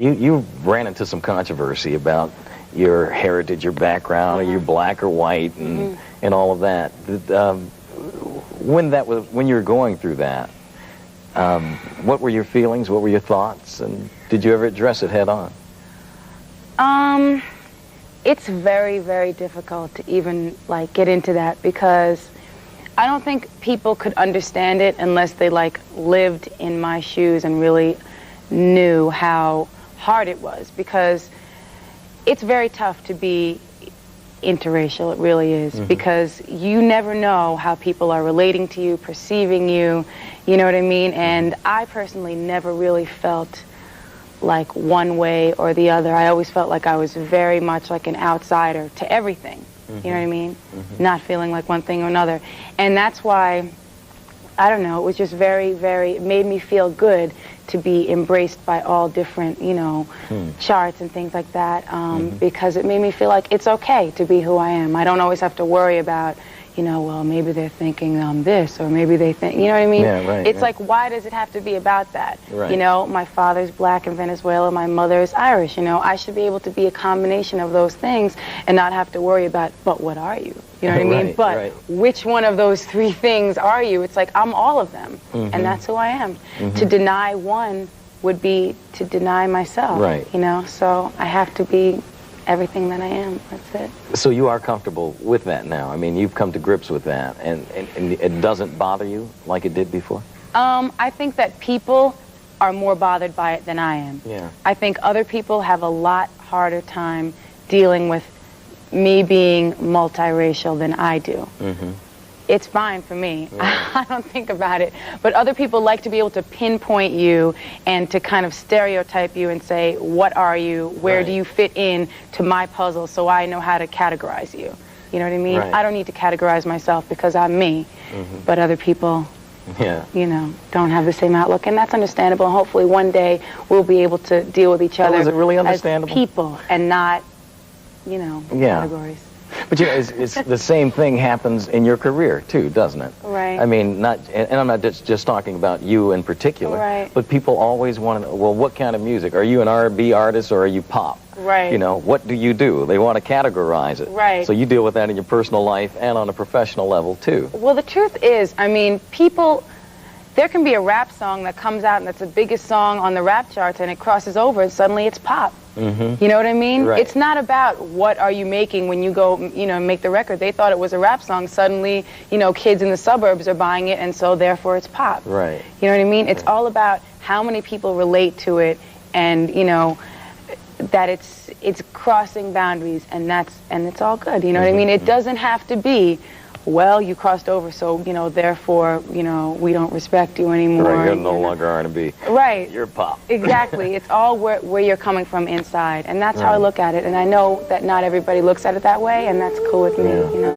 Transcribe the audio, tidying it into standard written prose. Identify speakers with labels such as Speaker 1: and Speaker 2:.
Speaker 1: You ran into some controversy about your heritage, your background, are you black or white, and all of that. When you were going through that, what were your feelings? What were your thoughts? And did you ever address it head on?
Speaker 2: It's very, very difficult to even like get into that because I don't think people could understand it unless they like lived in my shoes and really knew how hard it was, because it's very tough to be interracial. It really is, because you never know how people are relating to you, perceiving you, you know what I mean? And I personally never really felt like one way or the other. I always felt like I was very much like an outsider to everything, you know what I mean? Not feeling like one thing or another. And that's why, I don't know, it was just very, very, it made me feel good to be embraced by all different, you know, charts and things like that, because it made me feel like it's okay to be who I am. I don't always have to worry about, you know, well, maybe they're thinking this, or maybe they think, you know what I mean?
Speaker 1: Yeah, right,
Speaker 2: it's like, why does it have to be about that?
Speaker 1: Right.
Speaker 2: You know, my father's black in Venezuela, my mother's Irish, you know, I should be able to be a combination of those things and not have to worry about, but what are you? You know what I mean?
Speaker 1: Right,
Speaker 2: But
Speaker 1: right.
Speaker 2: which one of those three things are you? It's like, I'm all of them, and that's who I am. To deny one would be to deny myself,
Speaker 1: right.
Speaker 2: you know? So I have to be everything that I am. That's it.
Speaker 1: So you are comfortable with that now? I mean, you've come to grips with that, and it doesn't bother you like it did before?
Speaker 2: I think that people are more bothered by it than I am.
Speaker 1: Yeah.
Speaker 2: I think other people have a lot harder time dealing with me being multiracial than I do. It's fine for me. Yeah. I don't think about it. But other people like to be able to pinpoint you and to kind of stereotype you and say, what are you? Where do you fit in to my puzzle so I know how to categorize you? You know what I mean?
Speaker 1: Right.
Speaker 2: I don't need to categorize myself because I'm me. But other people, you know, don't have the same outlook, and that's understandable. And hopefully one day we'll be able to deal with each other
Speaker 1: is it really understandable?
Speaker 2: as people and not, you know, categories.
Speaker 1: But you know, it's the same thing happens in your career too, doesn't it?
Speaker 2: Right.
Speaker 1: I mean, and I'm not just talking about you in particular.
Speaker 2: Right.
Speaker 1: But people always want to know, well, what kind of music? Are you an R&B artist or are you pop?
Speaker 2: Right.
Speaker 1: You know, what do you do? They want to categorize it.
Speaker 2: Right.
Speaker 1: So you deal with that in your personal life and on a professional level too.
Speaker 2: Well, the truth is, I mean, people, there can be a rap song that comes out and that's the biggest song on the rap charts, and it crosses over and suddenly it's pop. You know what I mean?
Speaker 1: Right.
Speaker 2: It's not about what are you making when you go, you know, make the record. They thought it was a rap song. Suddenly, you know, kids in the suburbs are buying it, and so therefore it's pop.
Speaker 1: Right.
Speaker 2: You know what I mean? It's all about how many people relate to it, and you know, that it's crossing boundaries, and it's all good. You know what I mean? It doesn't have to be, well, you crossed over, so, you know, therefore, you know, we don't respect you anymore.
Speaker 1: Right, you're no longer R&B.
Speaker 2: Right.
Speaker 1: You're pop.
Speaker 2: Exactly. It's all where you're coming from inside, and that's how I look at it. And I know that not everybody looks at it that way, and that's cool with me, you know.